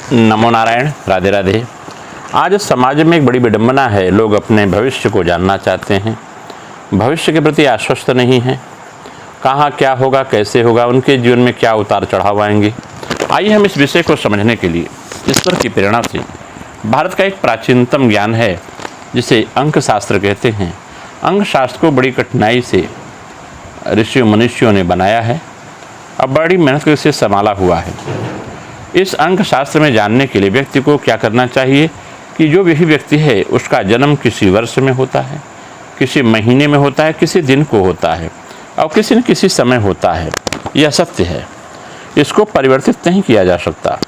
नमो नारायण, राधे राधे। आज समाज में एक बड़ी विडंबना है। लोग अपने भविष्य को जानना चाहते हैं, भविष्य के प्रति आश्वस्त नहीं हैं। कहाँ क्या होगा, कैसे होगा, उनके जीवन में क्या उतार चढ़ाव आएंगे। आइए हम इस विषय को समझने के लिए ईश्वर की प्रेरणा से भारत का एक प्राचीनतम ज्ञान है जिसे अंक शास्त्र कहते हैं। अंक शास्त्र को बड़ी कठिनाई से ऋषियों मनुष्यों ने बनाया है, अब बड़ी मेहनत से संभाला हुआ है। इस अंक शास्त्र में जानने के लिए व्यक्ति को क्या करना चाहिए कि जो भी व्यक्ति है उसका जन्म किसी वर्ष में होता है, किसी महीने में होता है, किसी दिन को होता है और किसी न किसी समय होता है। यह सत्य है, इसको परिवर्तित नहीं किया जा सकता।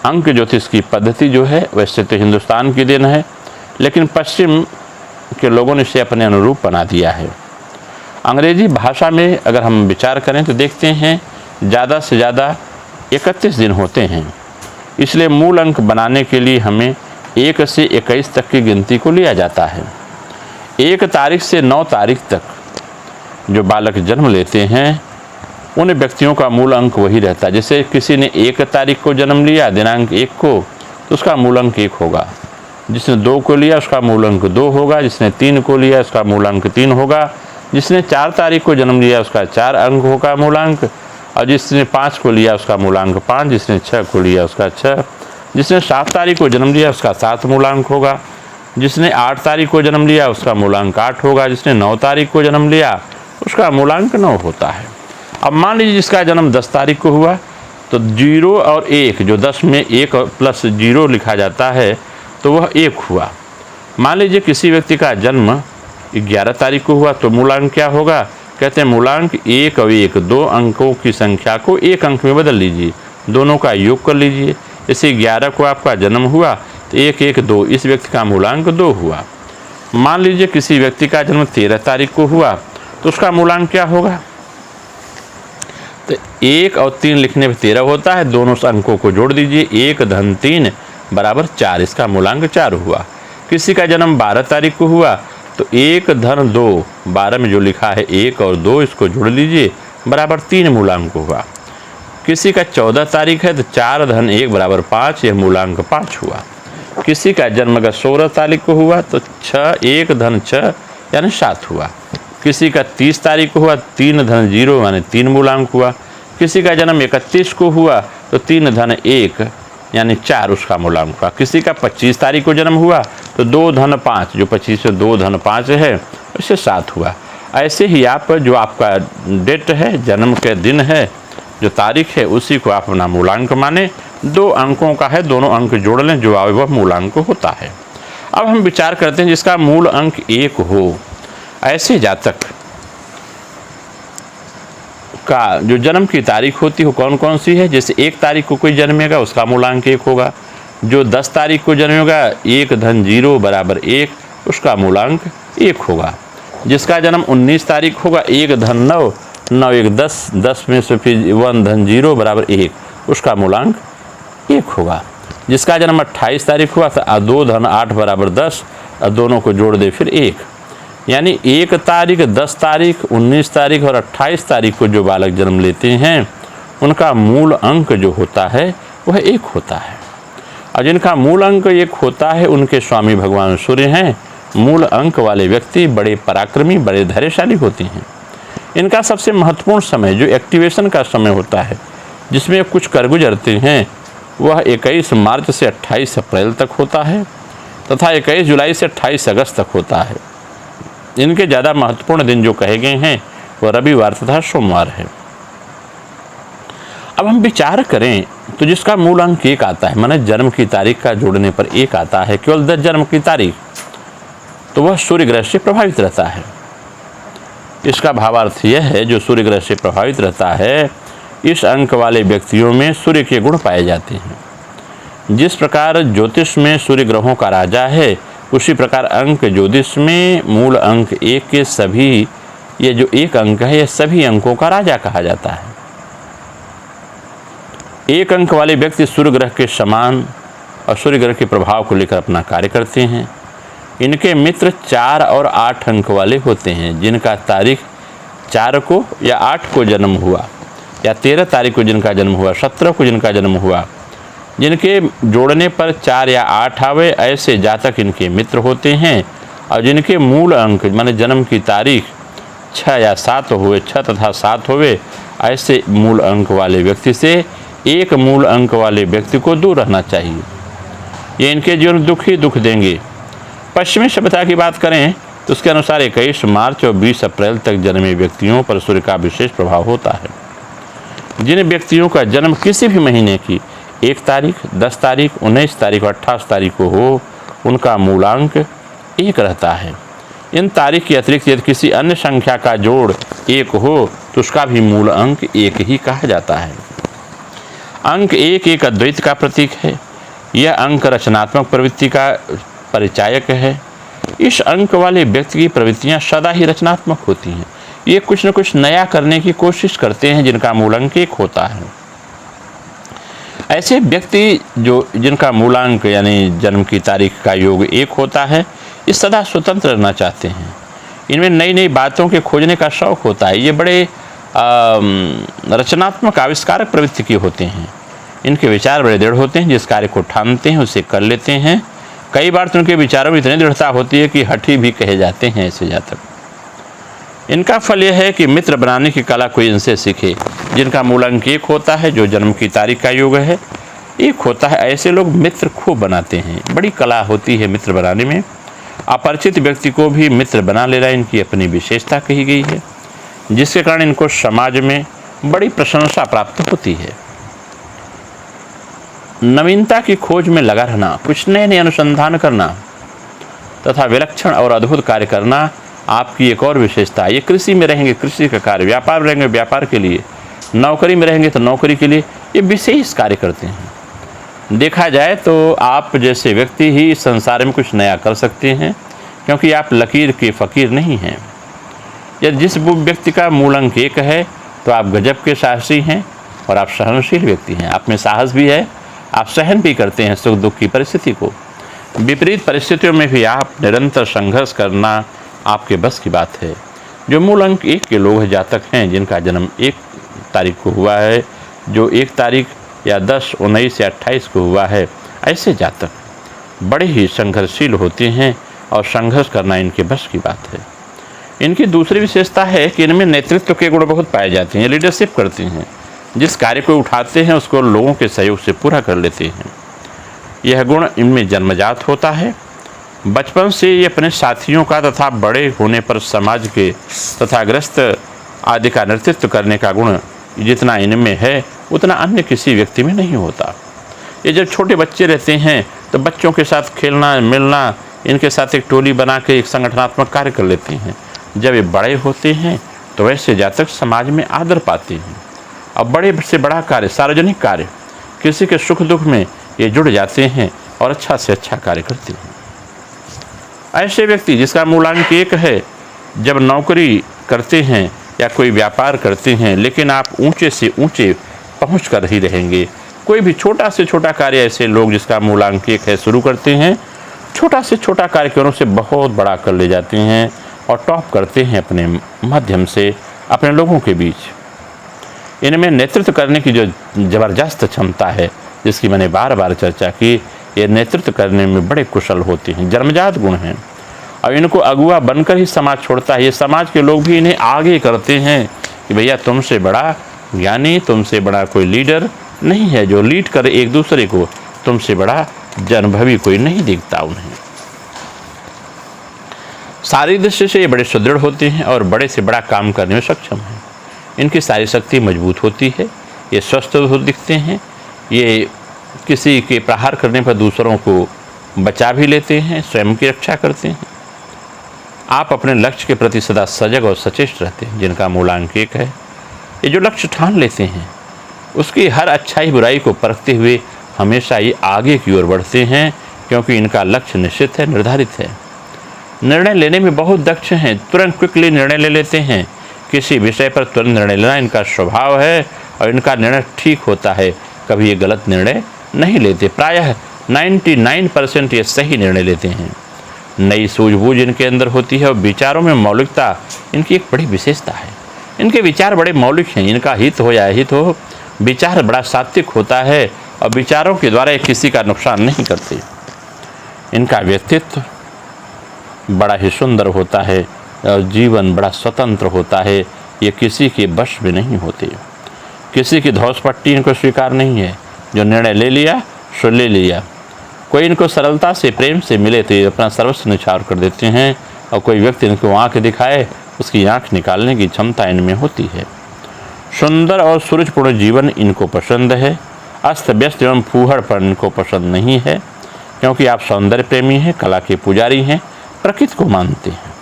अंक ज्योतिष की पद्धति जो है वैसे तो हिंदुस्तान की देन है, लेकिन पश्चिम के लोगों ने इसे अपने अनुरूप बना दिया है। अंग्रेजी भाषा में अगर हम विचार करें तो देखते हैं ज़्यादा से ज़्यादा 31 दिन होते हैं। इसलिए मूल अंक बनाने के लिए हमें 1 से 21 तक की गिनती को लिया जाता है। 1 तारीख से 9 तारीख तक जो बालक जन्म लेते हैं उन व्यक्तियों का मूल अंक वही रहता है। जैसे किसी ने 1 तारीख को जन्म लिया दिनांक 1 को, तो उसका मूल अंक 1 होगा। जिसने 2 को लिया उसका मूल अंक 2 होगा। जिसने 3 को लिया उसका मूल अंक 3 होगा। जिसने 4 तारीख को जन्म लिया उसका 4 अंक होगा मूलांक, और जिसने 5 को लिया उसका मूलांक 5, जिसने 6 को लिया उसका 6, जिसने 7 तारीख को जन्म लिया उसका 7 मूलांक होगा, जिसने 8 तारीख को जन्म लिया उसका मूलांक 8 होगा, जिसने 9 तारीख को जन्म लिया उसका मूलांक 9 होता है। अब मान लीजिए जिसका जन्म 10 तारीख को हुआ तो 0 और 1, जो 10 में 1 प्लस 0 लिखा जाता है तो वह 1 हुआ। मान लीजिए किसी व्यक्ति का जन्म 11 तारीख को हुआ तो मूलांक क्या होगा? कहते हैं मूलांक 1 और 1, 2 अंकों की संख्या को 1 अंक में बदल लीजिए, दोनों का योग कर लीजिए। जैसे 11 को आपका जन्म हुआ तो 1 1 2, इस व्यक्ति का मूलांक 2 हुआ। मान लीजिए किसी व्यक्ति का जन्म 13 तारीख को हुआ तो उसका मूलांक क्या होगा? तो 1 और 3 लिखने पर 13 होता है, दोनों अंकों को जोड़ दीजिए, 1 धन 3 बराबर 4, इसका मूलांक 4 हुआ। किसी का जन्म 12 तारीख को हुआ तो 1 धन 2, 12 में जो लिखा है 1 और 2 इसको जोड़ लीजिए बराबर 3 मूलांक हुआ। किसी का 14 तारीख है तो 4 धन 1 बराबर 5, यह मूलांक 5 हुआ। किसी का जन्म अगर 16 तारीख को हुआ तो 1 धन 6 यानी 7 हुआ। किसी का 30 तारीख को हुआ 3 धन 0 यानी 3 मूलांक हुआ। किसी का जन्म 31 को हुआ तो 3 धन 1 यानी 4 उसका मूलांक हुआ। किसी का 25 तारीख को जन्म हुआ तो 2 धन 5, जो 25 से 2 धन 5 है उससे 7 हुआ। ऐसे ही आप जो आपका डेट है, जन्म के दिन है, जो तारीख है, उसी को आप अपना मूलांक माने। 2 अंकों का है, दोनों अंक जोड़ लें, जो आए वह मूलांक होता है। अब हम विचार करते हैं जिसका मूल अंक 1 हो, ऐसे जातक का जो जन्म की तारीख होती है कौन कौन सी है? जैसे 1 तारीख को कोई जन्मेगा उसका मूलांक 1 होगा। जो 10 तारीख को जन्मेगा 1 धन 0 बराबर 1, उसका मूलांक 1 होगा। जिसका जन्म 19 तारीख होगा 1 धन 9, 9 1 10, 10 में से फिर 1 धन 0 बराबर 1, उसका मूलांक 1 होगा। जिसका जन्म 28 तारीख हुआ तो 2 धन 8 बराबर 10, और दोनों को जोड़ दे फिर 1, यानी 1 तारीख, 10 तारीख, 19 तारीख और 28 तारीख को जो बालक जन्म लेते हैं उनका मूल अंक जो होता है वह 1 होता है। और जिनका मूल अंक 1 होता है उनके स्वामी भगवान सूर्य हैं। मूल अंक वाले व्यक्ति बड़े पराक्रमी, बड़े धैर्यशाली होते हैं। इनका सबसे महत्वपूर्ण समय जो एक्टिवेशन का समय होता है, जिसमें कुछ कर गुजरते हैं, वह 21 मार्च से 28 अप्रैल तक होता है तथा 21 जुलाई से 28 अगस्त तक होता है। इनके ज़्यादा महत्वपूर्ण दिन जो कहे गए हैं वह रविवार तथा सोमवार है। अब हम विचार करें तो जिसका मूल अंक 1 आता है, माने जन्म की तारीख का जोड़ने पर 1 आता है, केवल 10 जन्म की तारीख, तो वह सूर्य ग्रह से प्रभावित रहता है। इसका भावार्थ यह है जो सूर्य ग्रह से प्रभावित रहता है, इस अंक वाले व्यक्तियों में सूर्य के गुण पाए जाते हैं। जिस प्रकार ज्योतिष में सूर्य ग्रहों का राजा है, उसी प्रकार अंक ज्योतिष में मूल अंक 1 के सभी, ये जो 1 अंक है ये सभी अंकों का राजा कहा जाता है। 1 अंक वाले व्यक्ति सूर्य ग्रह के समान और सूर्य ग्रह के प्रभाव को लेकर अपना कार्य करते हैं। इनके मित्र 4 और 8 अंक वाले होते हैं, जिनका तारीख 4 को या 8 को जन्म हुआ, या 13 तारीख को जिनका जन्म हुआ, 17 को जिनका जन्म हुआ, जिनके जोड़ने पर 4 या 8 आवे ऐसे जातक इनके मित्र होते हैं। और जिनके मूल अंक माने जन्म की तारीख 6 या 7 हुए, 6 तथा 7 हुए, ऐसे मूल अंक वाले व्यक्ति से एक मूल अंक वाले व्यक्ति को दूर रहना चाहिए। ये इनके जीवन में दुख ही दुख देंगे। पश्चिमी सभ्यता की बात करें तो उसके अनुसार 21 मार्च और 20 अप्रैल तक जन्मे व्यक्तियों पर सूर्य का विशेष प्रभाव होता है। जिन व्यक्तियों का जन्म किसी भी महीने की 1 तारीख, 10 तारीख, 19 तारीख और 28 तारीख को हो, उनका मूलांक 1 रहता है। इन तारीख के अतिरिक्त यदि किसी अन्य संख्या का जोड़ 1 हो तो उसका भी मूल अंक 1 ही कहा जाता है। अंक 1 एक अद्वैत का प्रतीक है। यह अंक रचनात्मक प्रवृत्ति का परिचायक है। इस अंक वाले व्यक्ति की प्रवृत्तियां सदा ही रचनात्मक होती हैं। ये कुछ न कुछ नया करने की कोशिश करते हैं जिनका मूलांक 1 होता है। ऐसे व्यक्ति जिनका मूलांक यानी जन्म की तारीख का योग 1 होता है, ये सदा स्वतंत्र रहना चाहते हैं। इनमें नई नई बातों के खोजने का शौक होता है। ये बड़े रचनात्मक आविष्कारक प्रवृत्ति के होते हैं। इनके विचार बड़े दृढ़ होते हैं। जिस कार्य को ठानते हैं उसे कर लेते हैं। कई बार तो उनके विचारों में इतनी दृढ़ता होती है कि हठी भी कहे जाते हैं ऐसे जातक। इनका फल यह है कि मित्र बनाने की कला कोई इनसे सीखे। जिनका मूलांक 1 होता है, जो जन्म की तारीख का योग है 1 होता है, ऐसे लोग मित्र खूब बनाते हैं। बड़ी कला होती है मित्र बनाने में। अपरिचित व्यक्ति को भी मित्र बना लेना इनकी अपनी विशेषता कही गई है, जिसके कारण इनको समाज में बड़ी प्रशंसा प्राप्त होती है। नवीनता की खोज में लगा रहना, कुछ नए नए अनुसंधान करना तथा विलक्षण और अद्भुत कार्य करना आपकी एक और विशेषता है। ये कृषि में रहेंगे, कृषि का कार्य, व्यापार में रहेंगे, व्यापार के लिए, नौकरी में रहेंगे तो नौकरी के लिए ये विशेष कार्य करते हैं। देखा जाए तो आप जैसे व्यक्ति ही संसार में कुछ नया कर सकते हैं, क्योंकि आप लकीर के फ़कीर नहीं हैं। यदि जिस व्यक्ति का मूलांक 1 है तो आप गजब के साहसी हैं और आप सहनशील व्यक्ति हैं। आप में साहस भी है, आप सहन भी करते हैं सुख दुख की परिस्थिति को। विपरीत परिस्थितियों में भी आप निरंतर संघर्ष करना आपके बस की बात है। जो मूलांक 1 के लोग जातक हैं, जिनका जन्म 1 तारीख को हुआ है, जो 1 तारीख या 10, 19 या 28 को हुआ है, ऐसे जातक बड़े ही संघर्षशील होते हैं और संघर्ष करना इनके बस की बात है। इनकी दूसरी विशेषता है कि इनमें नेतृत्व के गुण बहुत पाए जाते हैं। लीडरशिप करते हैं। जिस कार्य को उठाते हैं उसको लोगों के सहयोग से पूरा कर लेते हैं। यह गुण इनमें जन्मजात होता है। बचपन से ये अपने साथियों का तथा बड़े होने पर समाज के तथा ग्रस्त आदि का नेतृत्व करने का गुण जितना इनमें है उतना अन्य किसी व्यक्ति में नहीं होता। ये जब छोटे बच्चे रहते हैं तो बच्चों के साथ खेलना मिलना, इनके साथ एक टोली बना के एक संगठनात्मक कार्य कर लेते हैं। जब ये बड़े होते हैं तो वैसे जातक समाज में आदर पाते हैं और बड़े से बड़ा कार्य, सार्वजनिक कार्य, किसी के सुख दुख में ये जुड़ जाते हैं और अच्छा से अच्छा कार्य करते हैं। ऐसे व्यक्ति जिसका मूलांक 1 है, जब नौकरी करते हैं या कोई व्यापार करते हैं, लेकिन आप ऊंचे से ऊंचे पहुंच कर ही रहेंगे। कोई भी छोटा से छोटा कार्य ऐसे लोग जिसका मूलांक 1 है शुरू करते हैं, छोटा से छोटा कार्यक्रमों से बहुत बड़ा कर ले जाते हैं और टॉप करते हैं अपने माध्यम से अपने लोगों के बीच। इनमें नेतृत्व करने की जो ज़बरदस्त क्षमता है, जिसकी मैंने बार बार चर्चा की, ये नेतृत्व करने में बड़े कुशल होते हैं। जन्मजात गुण हैं और इनको अगुआ बनकर ही समाज छोड़ता है। ये समाज के लोग भी इन्हें आगे करते हैं कि भैया तुमसे बड़ा ज्ञानी, तुमसे बड़ा कोई लीडर नहीं है जो लीड करे एक दूसरे को। तुमसे बड़ा अनुभवी कोई नहीं दिखता उन्हें। शारीरिक दृष्टि से ये बड़े सुदृढ़ होते हैं और बड़े से बड़ा काम करने में सक्षम हैं। इनकी सारी शक्ति मजबूत होती है। ये स्वस्थ दिखते हैं। ये किसी के प्रहार करने पर दूसरों को बचा भी लेते हैं, स्वयं की रक्षा करते हैं। आप अपने लक्ष्य के प्रति सदा सजग और सचेत रहते हैं। जिनका मूलांक 1 है, ये जो लक्ष्य ठान लेते हैं उसकी हर अच्छाई बुराई को परखते हुए हमेशा ये आगे की ओर बढ़ते हैं, क्योंकि इनका लक्ष्य निश्चित है, निर्धारित है। निर्णय लेने में बहुत दक्ष हैं। तुरंत क्विकली निर्णय ले लेते हैं। किसी विषय पर तुरंत निर्णय लेना इनका स्वभाव है और इनका निर्णय ठीक होता है। कभी ये गलत निर्णय नहीं लेते। प्रायः 99% ये सही निर्णय लेते हैं। नई सूझबूझ इनके अंदर होती है और विचारों में मौलिकता इनकी एक बड़ी विशेषता है। इनके विचार बड़े मौलिक हैं। इनका हित हो या अहित हो, विचार बड़ा सात्विक होता है और विचारों के द्वारा ये किसी का नुकसान नहीं करते। इनका व्यक्तित्व बड़ा ही सुंदर होता है और जीवन बड़ा स्वतंत्र होता है। ये किसी के वश में नहीं होते, किसी की धौस पट्टी इनको स्वीकार नहीं है। जो निर्णय ले लिया सो ले लिया। कोई इनको सरलता से प्रेम से मिले तो ये अपना सर्वस्व निछावर कर देते हैं, और कोई व्यक्ति इनको आँख दिखाए उसकी आँख निकालने की क्षमता इनमें होती है। सुंदर और सूरजपूर्ण जीवन इनको पसंद है। अस्त व्यस्त एवं फूहड़पन इनको पसंद नहीं है, क्योंकि आप सौंदर्य प्रेमी हैं, कला के पुजारी हैं, प्रकृति को मानते हैं।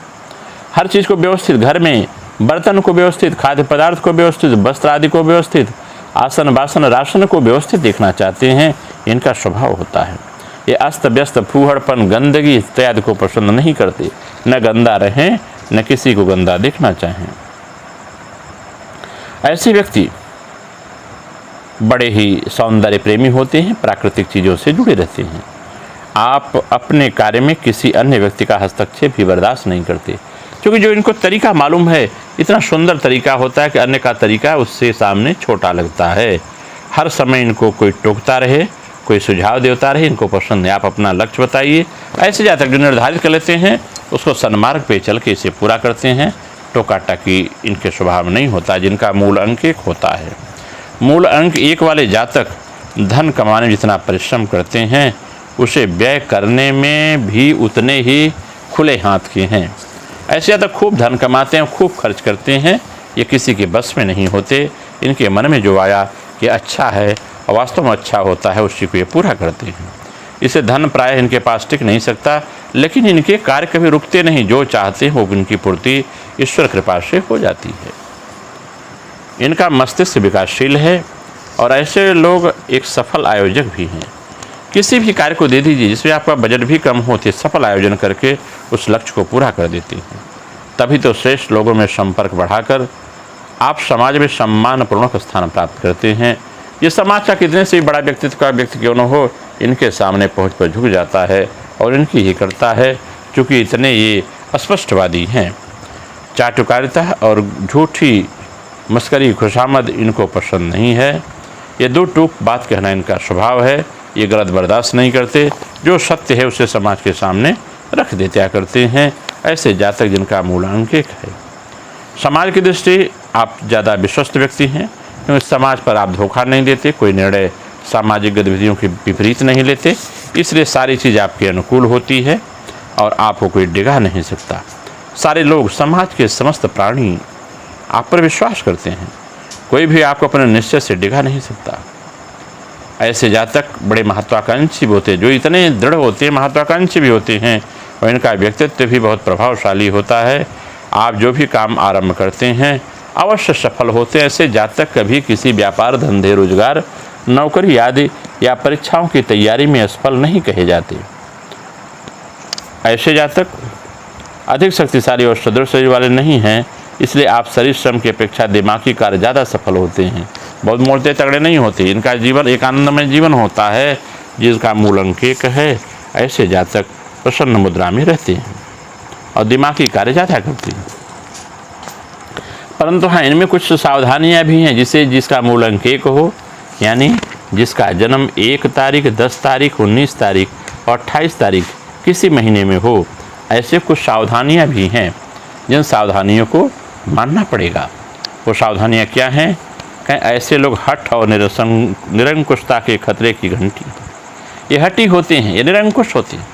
हर चीज़ को व्यवस्थित, घर में बर्तन को व्यवस्थित, खाद्य पदार्थ को व्यवस्थित, वस्त्र आदि को व्यवस्थित, आसन बासन राशन को व्यवस्थित देखना चाहते हैं। इनका स्वभाव होता है। ये अस्त व्यस्त फूहड़पन गंदगी इत्यादि को पसंद नहीं करते। न गंदा रहें न किसी को गंदा देखना चाहें। ऐसे व्यक्ति बड़े ही सौंदर्य प्रेमी होते हैं, प्राकृतिक चीज़ों से जुड़े रहते हैं। आप अपने कार्य में किसी अन्य व्यक्ति का हस्तक्षेप भी बर्दाश्त नहीं करते, क्योंकि जो इनको तरीका मालूम है इतना सुंदर तरीका होता है कि अन्य का तरीका उससे सामने छोटा लगता है। हर समय इनको कोई टोकता रहे, कोई सुझाव देता रहे, इनको पसंद है। आप अपना लक्ष्य बताइए। ऐसे जातक जो निर्धारित कर लेते हैं उसको सन्मार्ग पे चल के इसे पूरा करते हैं। टोका टाकी इनके स्वभाव में नहीं होता। जिनका मूल अंक 1 होता है, मूल अंक 1 वाले जातक धन कमाने में जितना परिश्रम करते हैं उसे व्यय करने में भी उतने ही खुले हाथ के हैं। ऐसे जातक खूब धन कमाते हैं, खूब खर्च करते हैं। ये किसी के बस में नहीं होते। इनके मन में जो आया कि अच्छा है और वास्तव में अच्छा होता है उसी को ये पूरा करते हैं। इसे धन प्रायः इनके पास टिक नहीं सकता, लेकिन इनके कार्य कभी रुकते नहीं। जो चाहते हो उनकी पूर्ति ईश्वर कृपा से हो जाती है। इनका मस्तिष्क विकासशील है और ऐसे लोग एक सफल आयोजक भी हैं। किसी भी कार्य को दे दीजिए जिसमें आपका बजट भी कम हो तो सफल आयोजन करके उस लक्ष्य को पूरा कर देते हैं। तभी तो श्रेष्ठ लोगों में संपर्क बढ़ाकर आप समाज में सम्मानपूर्वक स्थान प्राप्त करते हैं। ये समाज का कितने से भी बड़ा व्यक्तित्व का व्यक्ति क्यों न हो, इनके सामने पहुँच पर झुक जाता है और इनकी ही करता है, क्योंकि इतने ये स्पष्टवादी हैं। चाटुकारिता और झूठी मस्करी खुशामद इनको पसंद नहीं है। ये दो टूक बात कहना इनका स्वभाव है। ये गलत बर्दाश्त नहीं करते। जो सत्य है उसे समाज के सामने रख देते करते हैं। ऐसे जातक जिनका मूल अंक 1 है। समाज की दृष्टि आप ज़्यादा विश्वस्त व्यक्ति हैं, क्योंकि समाज पर आप धोखा नहीं देते, कोई निर्णय सामाजिक गतिविधियों के विपरीत नहीं लेते, इसलिए सारी चीज़ आपके अनुकूल होती है और आपको कोई डिगा नहीं सकता। सारे लोग, समाज के समस्त प्राणी आप पर विश्वास करते हैं। कोई भी आपको अपने निश्चय से डिगा नहीं सकता। ऐसे जातक बड़े महत्वाकांक्षी भी होते हैं। जो इतने दृढ़ होते हैं, महत्वाकांक्षी भी होते हैं, और इनका व्यक्तित्व भी बहुत प्रभावशाली होता है। आप जो भी काम आरंभ करते हैं अवश्य सफल होते हैं। ऐसे जातक कभी किसी व्यापार, धंधे, रोजगार, नौकरी आदि या परीक्षाओं की तैयारी में असफल नहीं कहे जाते। ऐसे जातक अधिक शक्तिशाली और सुदृढ़ शरीर वाले नहीं हैं, इसलिए आप शरीर श्रम की अपेक्षा दिमागी कार्य ज़्यादा सफल होते हैं। बहुत मोटे तगड़े नहीं होते। इनका जीवन एक आनंदमय जीवन होता है जिसका मूल अंक 1 है। ऐसे जातक प्रसन्न मुद्रा में रहते हैं और दिमागी कार्य ज़्यादा करते हैं। परंतु हाँ, इनमें कुछ सावधानियाँ भी हैं। जिसका मूल अंक 1 हो, यानी जिसका जन्म 1 तारीख, 10 तारीख, 19 तारीख और 28 तारीख किसी महीने में हो, ऐसे कुछ सावधानियाँ भी हैं जिन सावधानियों को मानना पड़ेगा। वो सावधानियाँ क्या हैं? कहीं ऐसे लोग हठ और निरंकुशता के खतरे की घंटी, ये हठी होते हैं, ये निरंकुश होते हैं।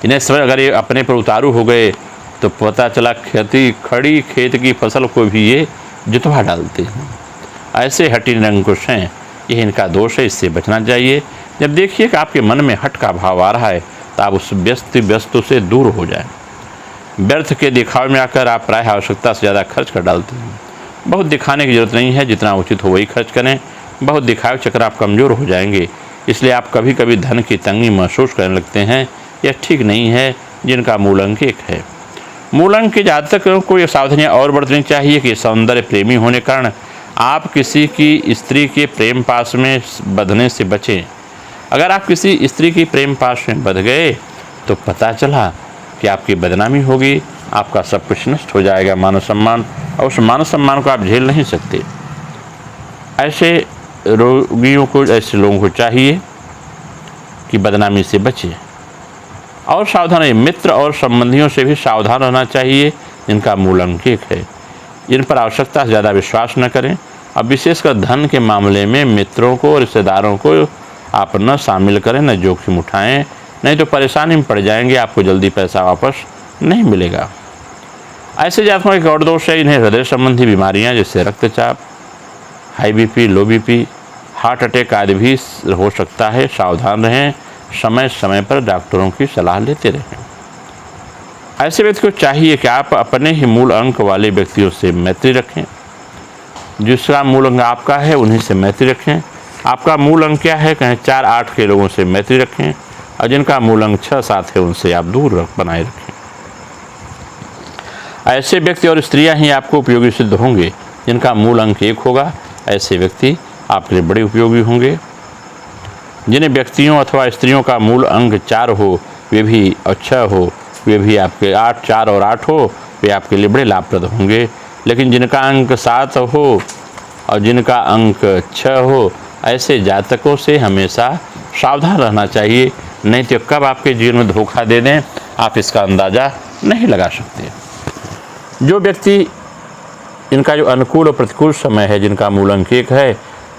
इन्हें समय अगर ये अपने पर उतारू हो गए तो पता चला खड़ी खेत की फसल को भी ये जुतवा डालते हैं। ऐसे हठी निरंकुश हैं, ये इनका दोष है, इससे बचना चाहिए। जब देखिए कि आपके मन में हठ का भाव आ रहा है तो आप उस व्यस्तु से दूर हो जाएं। व्यर्थ के दिखावे में आकर आप प्रायः आवश्यकता से ज़्यादा खर्च कर डालते हैं। बहुत दिखाने की जरूरत नहीं है, जितना उचित हो वही खर्च करें। बहुत दिखावे चक्कर आप कमज़ोर हो जाएंगे, इसलिए आप कभी कभी धन की तंगी महसूस करने लगते हैं। यह ठीक नहीं है। जिनका मूल अंक 1 है, मूल अंक के जातकों को ये सावधानियाँ और बरतनी चाहिए कि सौंदर्य प्रेमी होने के कारण आप किसी की स्त्री के प्रेम पाश में बंधने से बचें। अगर आप किसी स्त्री की प्रेम पाश में बंध गए तो पता चला कि आपकी बदनामी होगी, आपका सब कुछ नष्ट हो जाएगा, मान सम्मान, और उस मान सम्मान को आप झेल नहीं सकते। ऐसे रोगियों को, ऐसे लोगों को चाहिए कि बदनामी से बचे और सावधान रहे। मित्र और संबंधियों से भी सावधान रहना चाहिए जिनका मूल अंक 1 है। इन पर आवश्यकता से ज़्यादा विश्वास न करें और विशेषकर धन के मामले में मित्रों को, रिश्तेदारों को आप न शामिल करें, न जोखिम उठाएं, नहीं तो परेशानी में पड़ जाएंगे, आपको जल्दी पैसा वापस नहीं मिलेगा। ऐसे जातकों का एक और दोष है, इन्हें हृदय संबंधी बीमारियां जैसे रक्तचाप, हाई बीपी, लो बीपी, हार्ट अटैक आदि भी हो सकता है। सावधान रहें, समय समय पर डॉक्टरों की सलाह लेते रहें। ऐसे व्यक्ति को चाहिए कि आप अपने ही मूल अंक वाले व्यक्तियों से मैत्री रखें। जिसका मूल अंक आपका है उन्हीं से मैत्री रखें। आपका मूल अंक क्या है, कहें 4-8 के लोगों से मैत्री रखें और जिनका मूल अंक 6-7 है उनसे आप दूर बनाए रखें। ऐसे व्यक्ति और स्त्रियां ही आपको उपयोगी सिद्ध होंगे। जिनका मूल अंक 1 होगा, ऐसे व्यक्ति आपके लिए बड़े उपयोगी होंगे। जिन व्यक्तियों अथवा स्त्रियों का मूल अंक 4 हो, वे भी अच्छा हो, वे भी आपके 4 और 8 हो, वे आपके लिए बड़े लाभप्रद होंगे। लेकिन जिनका अंक 7 हो और जिनका अंक 6 हो, ऐसे जातकों से हमेशा सावधान रहना चाहिए, नहीं तो कब आपके जीवन में धोखा दे दें आप इसका अंदाज़ा नहीं लगा सकते। जो व्यक्ति, इनका जो अनुकूल और प्रतिकूल समय है, जिनका मूल अंक 1 है,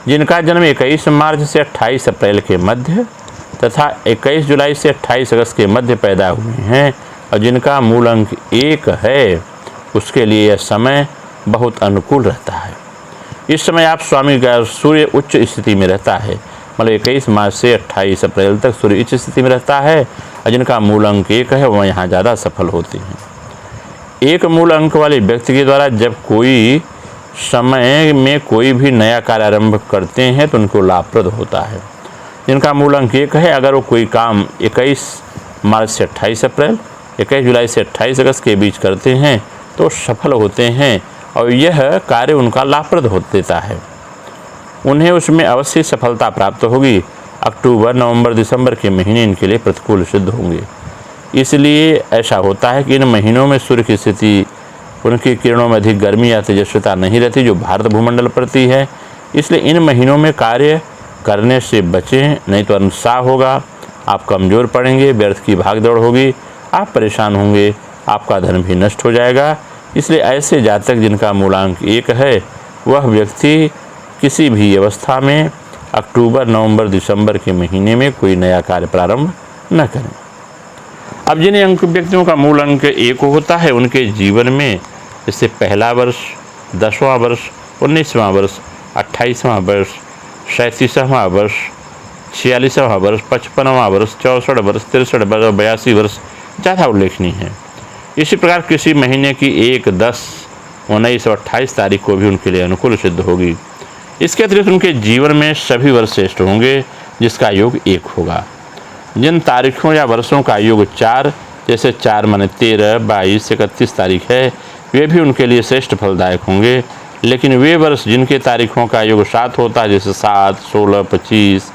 जिनका जन्म 21 मार्च से 28 अप्रैल के मध्य तथा 21 जुलाई से 28 अगस्त के मध्य पैदा हुए हैं और जिनका मूल अंक 1 है, उसके लिए यह समय बहुत अनुकूल रहता है। इस समय आप स्वामी का सूर्य उच्च स्थिति में रहता है, मतलब 21 मार्च से 28 अप्रैल तक सूर्य उच्च स्थिति में रहता है और जिनका मूल अंक 1 है वह यहाँ ज़्यादा सफल होते हैं। एक मूल अंक वाले व्यक्ति के द्वारा जब कोई समय में कोई भी नया कार्य आरंभ करते हैं तो उनको लाभप्रद होता है। जिनका मूल अंक 1 है, अगर वो कोई काम 21 मार्च से 28 अप्रैल, 21 जुलाई से 28 अगस्त के बीच करते हैं तो सफल होते हैं और यह कार्य उनका लाभप्रद हो देता है। उन्हें उसमें अवश्य सफलता प्राप्त होगी। अक्टूबर, नवंबर, दिसंबर के महीने इनके लिए प्रतिकूल सिद्ध होंगे। इसलिए ऐसा होता है कि इन महीनों में सूर्य की स्थिति, उनकी किरणों में अधिक गर्मी या तेजस्विता नहीं रहती जो भारत भूमंडल प्रति है। इसलिए इन महीनों में कार्य करने से बचें, नहीं तो अनिश्चाय होगा, आप कमज़ोर पड़ेंगे, व्यर्थ की भागदौड़ होगी, आप परेशान होंगे, आपका धन भी नष्ट हो जाएगा। इसलिए ऐसे जातक जिनका मूलांक 1 है, वह व्यक्ति किसी भी अवस्था में अक्टूबर, नवंबर, दिसंबर के महीने में कोई नया कार्य प्रारंभ न करें। अब जिन अंक व्यक्तियों का मूल अंक 1 होता है, उनके जीवन में इससे पहला वर्ष, 10वां वर्ष, 19वां वर्ष, 28वां वर्ष, 37वां वर्ष, 46वां वर्ष, 55वां वर्ष, 64 वर्ष, 63 वर्ष, 82 वर्ष ज़्यादा उल्लेखनीय है। इसी प्रकार किसी महीने की 1, 10, 19 और 28 तारीख को भी उनके लिए अनुकूल सिद्ध होगी। इसके अतिरिक्त उनके जीवन में सभी वर्ष श्रेष्ठ होंगे जिसका योग 1 होगा। जिन तारीखों या वर्षों का योग 4, जैसे 4 माने 13, 22, 31 तारीख है, वे भी उनके लिए श्रेष्ठ फलदायक होंगे। लेकिन वे वर्ष जिनके तारीखों का योग 7 होता है, जैसे 7, 16, 25,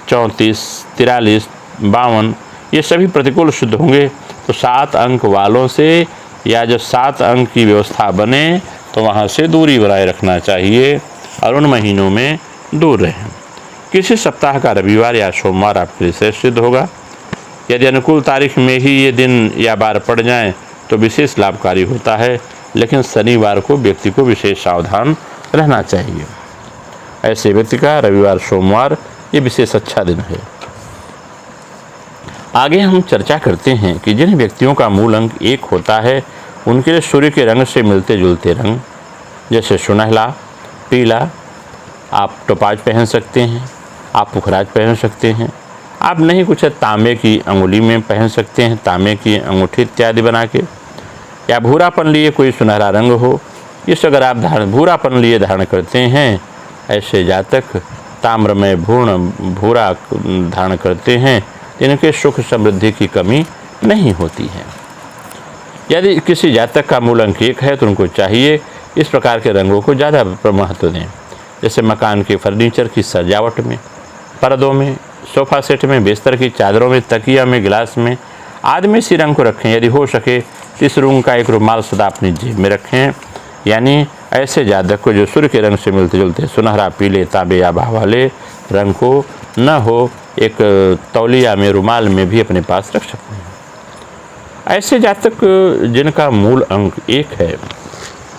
34, 43, 52, ये सभी प्रतिकूल सिद्ध होंगे। तो 7 अंक वालों से या जब 7 अंक की व्यवस्था बने तो वहाँ से दूरी बनाए रखना चाहिए और उन महीनों में दूर रहें। किसी सप्ताह का रविवार या सोमवार आपके लिए श्रेष्ठ सिद्ध होगा। यदि अनुकूल तारीख में ही ये दिन या बार पड़ जाएं तो विशेष लाभकारी होता है, लेकिन शनिवार को व्यक्ति को विशेष सावधान रहना चाहिए। ऐसे व्यक्ति का रविवार, सोमवार ये विशेष अच्छा दिन है। आगे हम चर्चा करते हैं कि जिन व्यक्तियों का मूल अंक 1 होता है, उनके लिए सूर्य के रंग से मिलते जुलते रंग, जैसे सुनहला, पीला, आप टोपाज पहन सकते हैं, आप पुखराज पहन सकते हैं, आप नहीं कुछ तांबे की अंगुली में पहन सकते हैं, तांबे की अंगूठी इत्यादि बना के, या भूरापन लिए कोई सुनहरा रंग हो। इस अगर आप भूरापन लिए धारण करते हैं, ऐसे जातक ताम्रमय भूरा धारण करते हैं, इनके सुख समृद्धि की कमी नहीं होती है। यदि किसी जातक का मूल अंक 1 है तो उनको चाहिए इस प्रकार के रंगों को ज़्यादा महत्व दें, जैसे मकान के फर्नीचर की सजावट में, पर्दों में, सोफ़ा सेट में, बिस्तर की चादरों में, तकिया में, गिलास में आदि में इसी रंग को रखें। यदि हो सके तो इस रंग का एक रुमाल सदा अपनी जेब में रखें, यानी ऐसे जातक को जो सूर्य के रंग से मिलते जुलते सुनहरा, पीले, तांबे या आभा वाले रंग को न हो, एक तौलिया में, रुमाल में भी अपने पास रख सकते हैं। ऐसे जातक जिनका मूल अंक 1 है,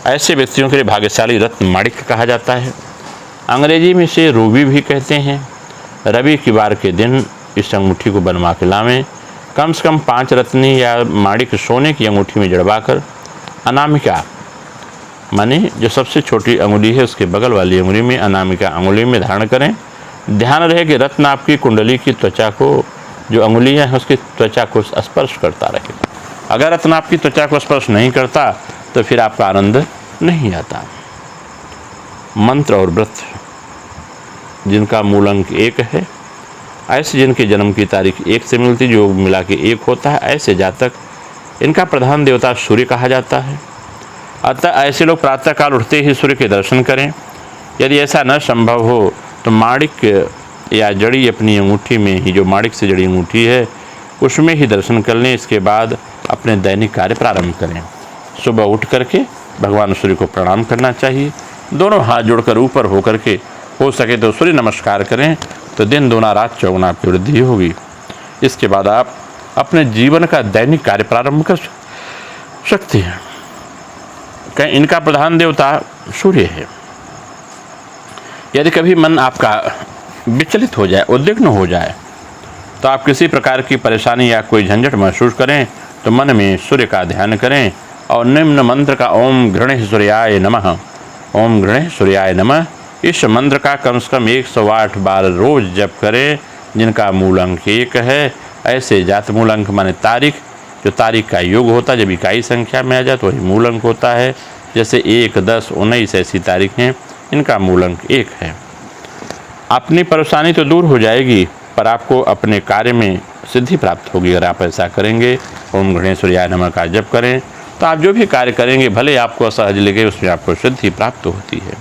ऐसे व्यक्तियों के लिए भाग्यशाली रत्न माणिक्य कहा जाता है। अंग्रेजी में इसे रूबी भी कहते हैं। रवि की वार के दिन इस अंगूठी को बनवा के लावें। कम से कम 5 रत्नी या माणिक्य सोने की अंगूठी में जड़वाकर अनामिका, माने जो सबसे छोटी अंगुली है उसके बगल वाली अंगुली में, अनामिका अंगुली में धारण करें। ध्यान रहे कि रत्न आपकी कुंडली की त्वचा को, जो अंगुलियां हैं उसकी त्वचा को स्पर्श करता रहे। अगर रत्न आपकी त्वचा को स्पर्श नहीं करता तो फिर आपका आनंद नहीं आता। मंत्र और व्रत जिनका मूल अंक 1 है, ऐसे जिनके जन्म की तारीख 1 से मिलती, जो मिला के 1 होता है, ऐसे जातक, इनका प्रधान देवता सूर्य कहा जाता है। अतः ऐसे लोग प्रातःकाल उठते ही सूर्य के दर्शन करें। यदि ऐसा न संभव हो तो माणिक्य या जड़ी अपनी अंगूठी में ही, जो माणिक्य से जड़ी अंगूठी है उसमें ही दर्शन कर लें। इसके बाद अपने दैनिक कार्य प्रारंभ करें। सुबह उठ करके भगवान सूर्य को प्रणाम करना चाहिए। दोनों हाथ जोड़कर ऊपर होकर के, हो सके तो सूर्य नमस्कार करें, तो दिन दूना रात चौगुना आपकी वृद्धि होगी। इसके बाद आप अपने जीवन का दैनिक कार्य प्रारंभ कर सकते हैं। कहीं इनका प्रधान देवता सूर्य है। यदि कभी मन आपका विचलित हो जाए, उद्विग्न हो जाए, तो आप किसी प्रकार की परेशानी या कोई झंझट महसूस करें तो मन में सूर्य का ध्यान करें और निम्न मंत्र का ओम गृणे सूर्याय नमः, ओम गृणे सूर्याय नमः, इस मंत्र का कम से कम 108 बार रोज जप करें। जिनका मूल अंक 1 है, ऐसे जात, मूल अंक माने तारीख, जो तारीख का योग होता है, जब इकाई संख्या में आ जाए तो वही मूल अंक होता है। जैसे 1, 10, 19 ऐसी तारीखें, इनका मूल अंक 1 है। अपनी परेशानी तो दूर हो जाएगी, पर आपको अपने कार्य में सिद्धि प्राप्त होगी। अगर आप ऐसा करेंगे, ओम गणेश सूर्याय नमः का जप करें, तो आप जो भी कार्य करेंगे, भले आपको असहज लगे, उसमें आपको सिद्धि प्राप्त होती है।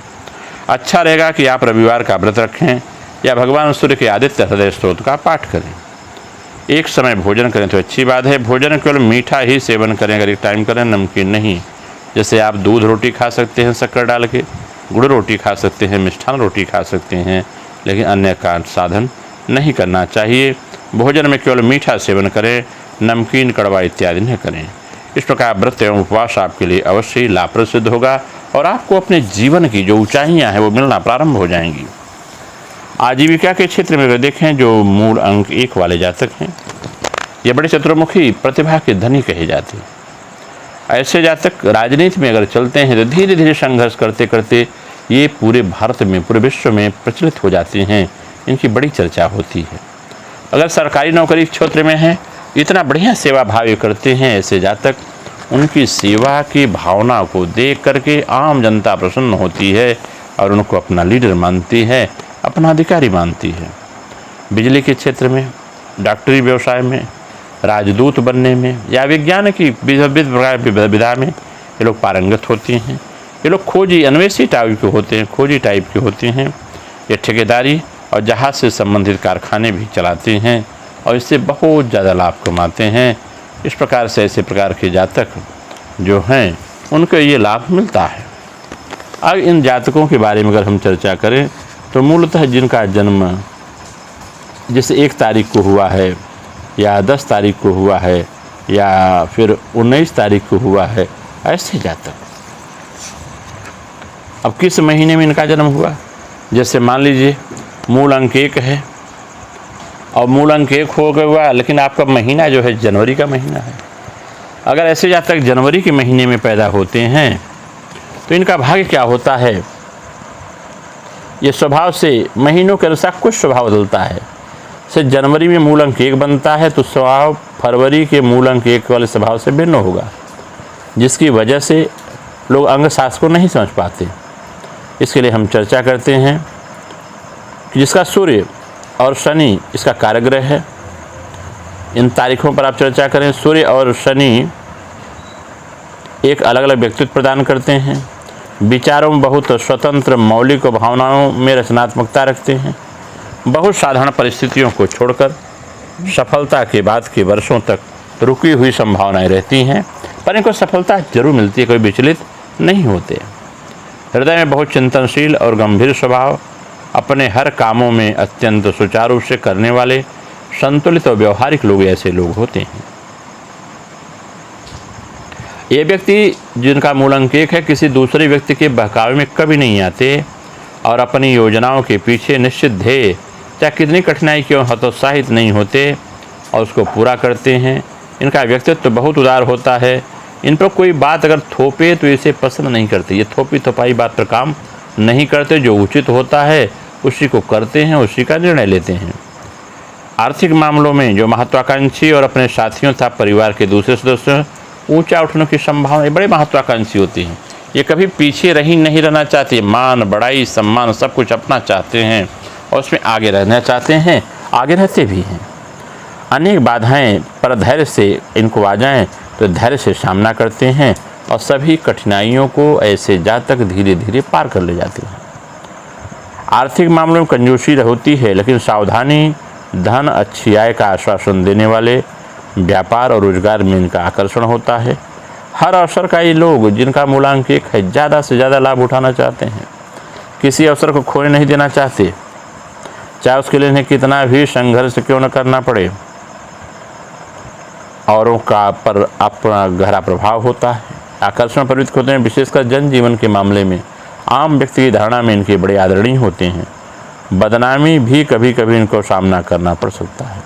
अच्छा रहेगा कि आप रविवार का व्रत रखें या भगवान सूर्य के आदित्य हृदय स्तोत्र का पाठ करें। एक समय भोजन करें तो अच्छी बात है। भोजन केवल मीठा ही सेवन करें, अगर एक टाइम करें, नमकीन नहीं। जैसे आप दूध रोटी खा सकते हैं शक्कर डाल के, गुड़ रोटी खा सकते हैं, मिष्ठान रोटी खा सकते हैं, लेकिन अन्य का साधन नहीं करना चाहिए। भोजन में केवल मीठा सेवन करें, नमकीन, कड़वा इत्यादि न करें। इस प्रकार व्रत एवं उपवास आपके लिए अवश्य ही लाभप्रद सिद्ध होगा और आपको अपने जीवन की जो ऊंचाइयां हैं वो मिलना प्रारंभ हो जाएंगी। आजीविका के क्षेत्र में अगर देखें, जो मूल अंक 1 वाले जातक हैं, ये बड़े चतुर्मुखी प्रतिभा के धनी कहे जाते हैं। ऐसे जातक राजनीति में अगर चलते हैं तो धीरे धीरे संघर्ष करते करते ये पूरे भारत में, पूरे विश्व में प्रचलित हो जाते हैं। इनकी बड़ी चर्चा होती है। अगर सरकारी नौकरी क्षेत्र में है, इतना बढ़िया सेवा भाव करते हैं ऐसे जातक, उनकी सेवा की भावना को देख करके आम जनता प्रसन्न होती है और उनको अपना लीडर मानती है, अपना अधिकारी मानती है। बिजली के क्षेत्र में, डॉक्टरी व्यवसाय में, राजदूत बनने में या विज्ञान की विधा में ये लोग पारंगत होते हैं। ये लोग खोजी, अन्वेषी टाइप के होते हैं, खोजी टाइप के होते हैं। ये ठेकेदारी और जहाज से संबंधित कारखाने भी चलाते हैं और इससे बहुत ज़्यादा लाभ कमाते हैं। इस प्रकार से ऐसे प्रकार के जातक जो हैं उनको ये लाभ मिलता है। अब इन जातकों के बारे में अगर हम चर्चा करें तो मूलतः जिनका जन्म जैसे 1 तारीख को हुआ है या 10 तारीख को हुआ है या फिर 19 तारीख को हुआ है, ऐसे जातक, अब किस महीने में इनका जन्म हुआ, जैसे मान लीजिए मूल अंक 1 है और मूल अंक 1 हो गया हुआ, लेकिन आपका महीना जो है जनवरी का महीना है। अगर ऐसे जातक जनवरी के महीने में पैदा होते हैं तो इनका भाग्य क्या होता है, ये स्वभाव से महीनों के अनुसार कुछ स्वभाव बदलता है। से जनवरी में मूल अंक 1 बनता है तो स्वभाव फरवरी के मूल अंक 1 वाले स्वभाव से भिन्न होगा, जिसकी वजह से लोग अंग शास्त्र को नहीं समझ पाते। इसके लिए हम चर्चा करते हैं कि जिसका सूर्य और शनि इसका कारग्रह है, इन तारीखों पर आप चर्चा करें। सूर्य और शनि एक अलग अलग व्यक्तित्व प्रदान करते हैं, विचारों में बहुत स्वतंत्र, मौलिक भावनाओं में रचनात्मकता रखते हैं। बहुत साधारण परिस्थितियों को छोड़कर सफलता के बाद के वर्षों तक रुकी हुई संभावनाएं रहती हैं, पर इनको सफलता जरूर मिलती है, कोई विचलित नहीं होते। हृदय में बहुत चिंतनशील और गंभीर स्वभाव, अपने हर कामों में अत्यंत सुचारू रूप से करने वाले, संतुलित और व्यवहारिक लोग ऐसे लोग होते हैं। ये व्यक्ति जिनका मूल अंक 1 है, किसी दूसरे व्यक्ति के बहकावे में कभी नहीं आते और अपनी योजनाओं के पीछे निश्चित ध्येय चाहे कितनी कठिनाई क्यों हतोत्साहित नहीं होते और उसको पूरा करते हैं। इनका व्यक्तित्व तो बहुत उदार होता है। इन पर कोई बात अगर थोपे तो इसे पसंद नहीं करते। ये थोपी थोपाई बात पर काम नहीं करते। जो उचित होता है उसी को करते हैं, उसी का निर्णय लेते हैं। आर्थिक मामलों में जो महत्वाकांक्षी और अपने साथियों तथा परिवार के दूसरे सदस्यों ऊंचा उठने की संभावना बड़े महत्वाकांक्षी होती हैं। ये कभी पीछे नहीं रहना चाहते। मान, बड़ाई, सम्मान सब कुछ अपना चाहते हैं और उसमें आगे रहना चाहते हैं, आगे रहते भी हैं। अनेक बाधाएं पर धैर्य से इनको आ जाएं तो धैर्य से सामना करते हैं और सभी कठिनाइयों को ऐसे जातक धीरे धीरे पार कर ले जाते हैं। आर्थिक मामलों में कंजूसी होती है, लेकिन सावधानी, धन, अच्छी आय का आश्वासन देने वाले, व्यापार और रोजगार में इनका आकर्षण होता है। हर अवसर का ये लोग जिनका मूलांक 1 है, ज़्यादा से ज़्यादा लाभ उठाना चाहते हैं। किसी अवसर को खोने नहीं देना चाहते, चाहे उसके लिए इन्हें कितना भी संघर्ष क्यों न करना पड़े। औरों का पर अपना गहरा प्रभाव होता है। आकर्षण प्रवृत्त होते हैं, विशेषकर जनजीवन के मामले में। आम व्यक्ति की धारणा में इनके बड़े आदरणीय होते हैं। बदनामी भी कभी कभी इनको सामना करना पड़ सकता है।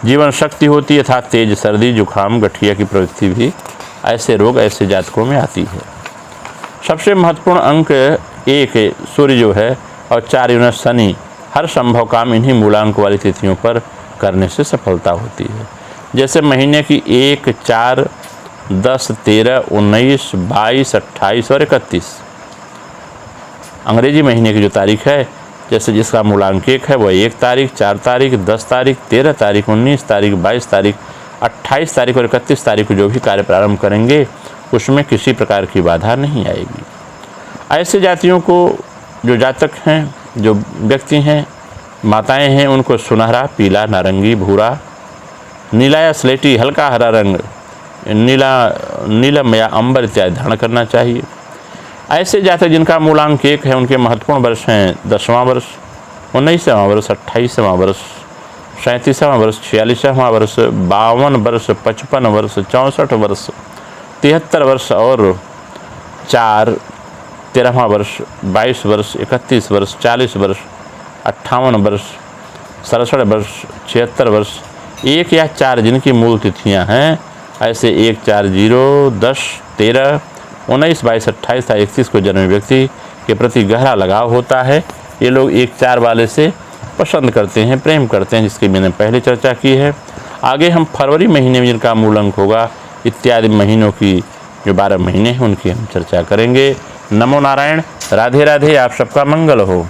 जीवन शक्ति होती है तथा तेज सर्दी, जुकाम, गठिया की प्रवृत्ति भी ऐसे रोग ऐसे जातकों में आती है। सबसे महत्वपूर्ण अंक 1 सूर्य जो है और 4 यूनिट शनि, हर संभव काम इन्हीं मूलांक वाली तिथियों पर करने से सफलता होती है। जैसे महीने की 1, 4, 10, 13, 19, 22, 28 और 31 अंग्रेजी महीने की जो तारीख है, जैसे जिसका मूलांक 1 है वह 1 तारीख, 4 तारीख, 10 तारीख, 13 तारीख, 19 तारीख, 22 तारीख, 28 तारीख और 31 तारीख को जो भी कार्य प्रारंभ करेंगे उसमें किसी प्रकार की बाधा नहीं आएगी। ऐसे जातियों को, जो जातक हैं, जो व्यक्ति हैं, माताएं हैं, उनको सुनहरा, पीला, नारंगी, भूरा, नीला या स्लेटी, हल्का हरा रंग, नीलम या अंबर इत्यादि धारण करना चाहिए। ऐसे जातक जिनका मूलांक 1 है, उनके महत्वपूर्ण वर्ष हैं 10वां वर्ष, 19वां वर्ष, 28वां वर्ष, 37वां वर्ष, 46वां वर्ष, 52 वर्ष, 55 वर्ष, 64 वर्ष, 73 वर्ष और 4 13वां वर्ष, 22 वर्ष, 31 वर्ष, 40 वर्ष, 58 वर्ष, 67 वर्ष, 76 वर्ष, 1 या 4 जिनकी मूल तिथियां हैं, ऐसे 1, 4, 0, 10, 13, 19, 22, 28 या 31 को जन्मे व्यक्ति के प्रति गहरा लगाव होता है। ये लोग 1, 4 वाले से पसंद करते हैं, प्रेम करते हैं, जिसकी मैंने पहले चर्चा की है। आगे हम फरवरी महीने में जिनका मूल अंक होगा, इत्यादि महीनों की जो 12 महीने हैं उनकी हम चर्चा करेंगे। नमो नारायण, राधे राधे, आप सबका मंगल हो।